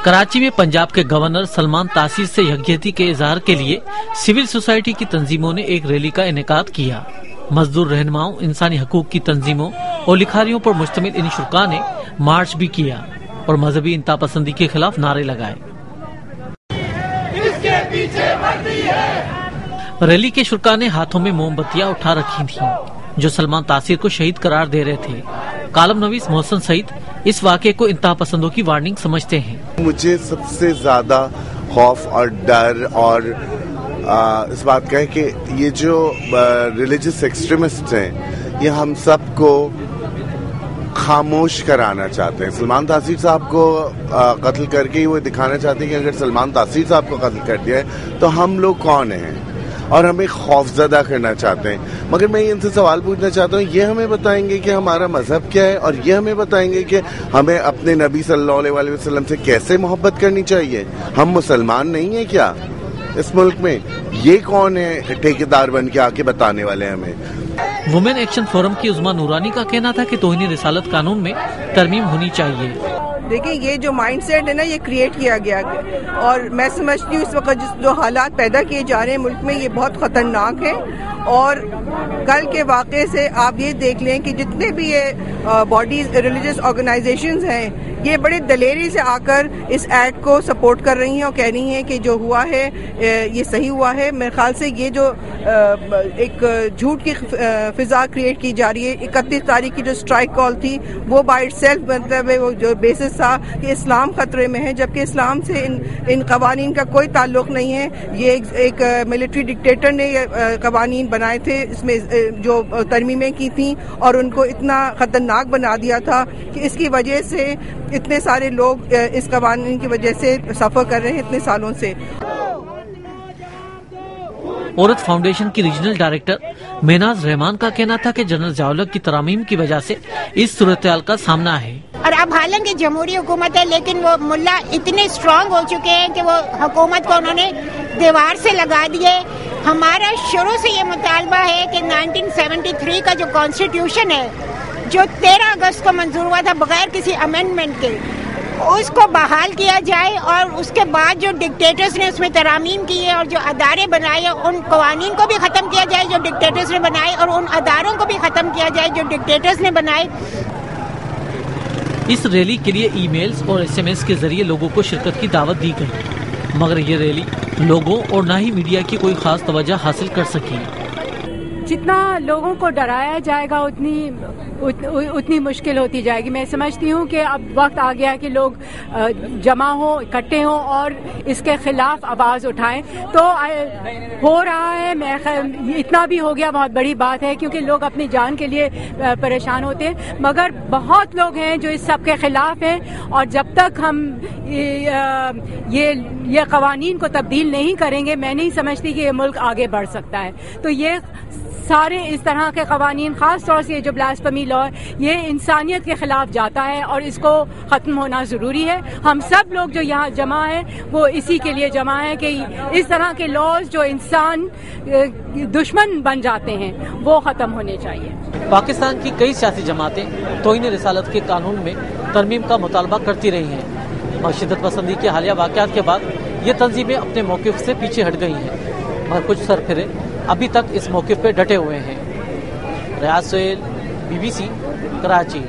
کراچی میں پنجاب کے گورنر سلمان تاثیر سے یکجہتی کے اظہار کے لیے سول سوسائٹی کی تنظیموں نے ایک ریلی کا انعقاد کیا۔ مزدور رہنماؤں، انسانی حقوق کی تنظیموں اور لکھاریوں پر مشتمل ان شرکاء نے مارچ بھی کیا اور مذہبی انتہا پسندی کے خلاف نعرے لگائے۔ اس کے پیچھے مردی ہے۔ ریلی کے شرکاء نے ہاتھوں میں موم بتیاں اٹھا رکھی تھیں جو سلمان تاثیر کو شہید قرار دے رہے تھے۔ کالم نویس محسن سعید اس واقعے کو انتہا پسندوں کی وارننگ سمجھتے ہیں۔ مجھے سب سے زیادہ خوف اور ڈر اور اس بات کا ہے کہ یہ جو ریلیجس ایکسٹریمسٹ ہیں یہ ہم سب کو خاموش کرانا چاہتے ہیں۔ سلمان تاثیر صاحب کو قتل کر کے وہ دکھانا چاہتے ہیں کہ اگر سلمان تاثیر صاحب کو قتل کر دیا ہے تو ہم لوگ کون ہیں، اور ہمیں خوفزدہ کرنا چاہتے ہیں۔ مگر میں ان سے سوال پوچھنا چاہتا ہوں، یہ ہمیں بتائیں گے کہ ہمارا مذہب کیا ہے، اور یہ ہمیں بتائیں گے کہ ہمیں اپنے نبی صلی اللہ علیہ وسلم سے کیسے محبت کرنی چاہیے؟ ہم مسلمان نہیں ہیں کیا اس ملک میں؟ یہ کون ہے ٹھیکیدار بن کے آ کے بتانے والے ہمیں؟ وومن ایکشن فورم کی عظمیٰ نورانی کا کہنا تھا کہ توہین رسالت قانون میں ترمیم ہونی چاہیے۔ دیکھیں، یہ جو مائنڈ سیٹ ہے نا، یہ کریٹ کیا گیا اور میں سمجھتی ہوں اس وقت جو حالات پیدا کیے جا رہے ہیں ملک میں، یہ بہت خطرناک ہیں۔ اور کل کے واقعے سے آپ یہ دیکھ لیں کہ جتنے بھی یہ باڈیز ریلیجس آرگنائزیشنز ہیں یہ بڑے دلیری سے آ کر اس ایکٹ کو سپورٹ کر رہی ہیں اور کہہ رہی ہیں کہ جو ہوا ہے یہ صحیح ہوا ہے۔ میرے خیال سے یہ جو ایک جھوٹ کی فضا کریٹ کی جا رہی ہے، 31 تاریخ کی جو اسٹرائک کال تھی وہ بائی اٹ سیلف مطلب وہ جو بیسس تھا کہ اسلام خطرے میں ہے، جبکہ اسلام سے ان قوانین کا کوئی تعلق نہیں ہے۔ یہ ایک ملٹری ڈکٹیٹر نے یہ قوانین بنائے تھے، اس میں جو ترمیمیں کی تھیں اور ان کو اتنا خطرناک بنا دیا تھا کہ اس کی وجہ سے اتنے سارے لوگ اس قوانین کی وجہ سے سفر کر رہے ہیں اتنے سالوں سے۔ عورت فاؤنڈیشن کی ریجنل ڈائریکٹر میناز رحمان کا کہنا تھا کہ جنرل ضیاء کی ترامیم کی وجہ سے اس صورتحال کا سامنا ہے۔ اور اب حالانکہ جمہوری حکومت ہے لیکن وہ ملا اتنے اسٹرانگ ہو چکے ہیں کہ وہ حکومت کو انہوں نے دیوار سے لگا دیے۔ ہمارا شروع سے یہ مطالبہ ہے کہ 1973 کا جو کانسٹیٹیوشن ہے جو 13 اگست کو منظور ہوا تھا بغیر کسی امینڈمنٹ کے، اس کو بحال کیا جائے، اور اس کے بعد جو ڈکٹیٹرز نے اس میں ترامیم کی ہے اور جو ادارے بنائے ان قوانین کو بھی ختم کیا جائے جو ڈکٹیٹرز نے بنائے، اور ان اداروں کو بھی ختم کیا جائے جو ڈکٹیٹرز نے بنائے۔ اس ریلی کے لیے ای میلز اور SMS کے ذریعے لوگوں کو شرکت کی دعوت دی گئی، مگر یہ ریلی لوگوں اور نہ ہی میڈیا کی کوئی خاص توجہ حاصل کر سکی۔ جتنا لوگوں کو ڈرایا جائے گا اتنی مشکل ہوتی جائے گی۔ میں سمجھتی ہوں کہ اب وقت آ گیا کہ لوگ جمع ہوں، اکٹھے ہوں اور اس کے خلاف آواز اٹھائیں۔ تو ہو رہا ہے، میں اتنا بھی ہو گیا بہت بڑی بات ہے کیونکہ لوگ اپنی جان کے لیے پریشان ہوتے ہیں، مگر بہت لوگ ہیں جو اس سب کے خلاف ہیں، اور جب تک ہم یہ قوانین کو تبدیل نہیں کریں گے میں نہیں سمجھتی کہ یہ ملک آگے بڑھ سکتا ہے۔ تو یہ سارے اس طرح کے قوانین، خاص طور سے جو بلاسفیمی لا ہے، یہ انسانیت کے خلاف جاتا ہے اور اس کو ختم ہونا ضروری ہے۔ ہم سب لوگ جو یہاں جمع ہیں وہ اسی کے لیے جمع ہیں کہ اس طرح کے لاز جو انسان دشمن بن جاتے ہیں وہ ختم ہونے چاہیے۔ پاکستان کی کئی سیاسی جماعتیں توہین رسالت کے قانون میں ترمیم کا مطالبہ کرتی رہی ہیں۔ شدت پسندی کے حالیہ واقعات کے بعد یہ تنظیمیں اپنے موقف سے پیچھے ہٹ گئی ہیں، مگر کچھ سرفرے ابھی تک اس موقف پہ ڈٹے ہوئے ہیں۔ ریاض سہیل، BBC، کراچی۔